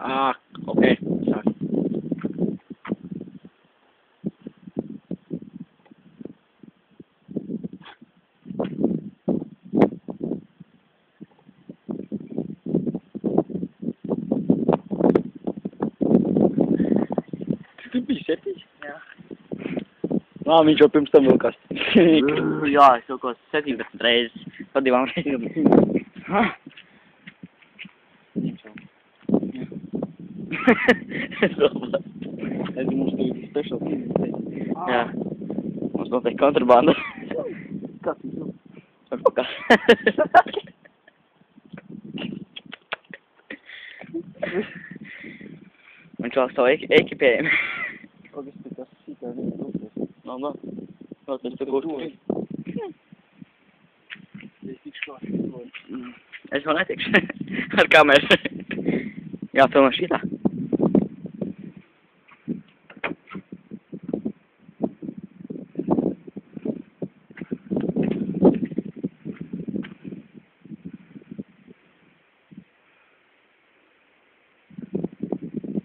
Ah, okay. Sorry. Tu bist fertig? Ja. Ah, viņš jau pirms tam vēl kas. Jā, es kaut ko 17 reizes padivām reizēm. Es domāju. Es mums tagad ir special thing. Jā. Mums notiek kontrabanda. Kas tu? Vai kaut kas. Viņš vēl savu ekipējumu. Pagaid, tas sīkā viens rūpēs. No. Vēl pēc tur kur. Es tikšu klāt. Es vēl netikšu. Ar kameru. Jā, filmē šitā.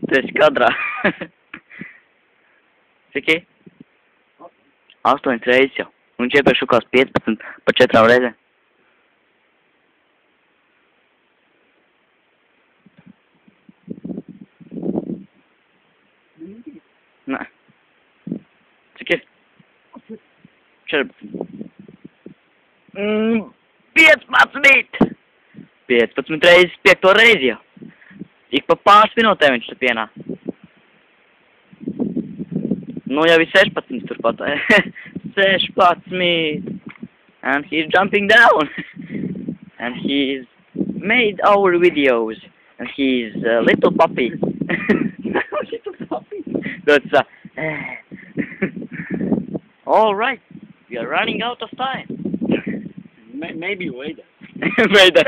Tu esi kadrā. Cik? 8 reizes jau. Un iepriekš šukās 15 pa 4 reizēm. Nē. Cik ir? 14. 15! 15 reizes 5 reizi jau. Ik pa pāris minūtēm viņš tur pienā. Nu jau ir 16 turpat. 16! And he's jumping down. And he's made our videos. And he's a little puppy. Little puppy? That's Alright. We are running out of time. Maybe later. Later.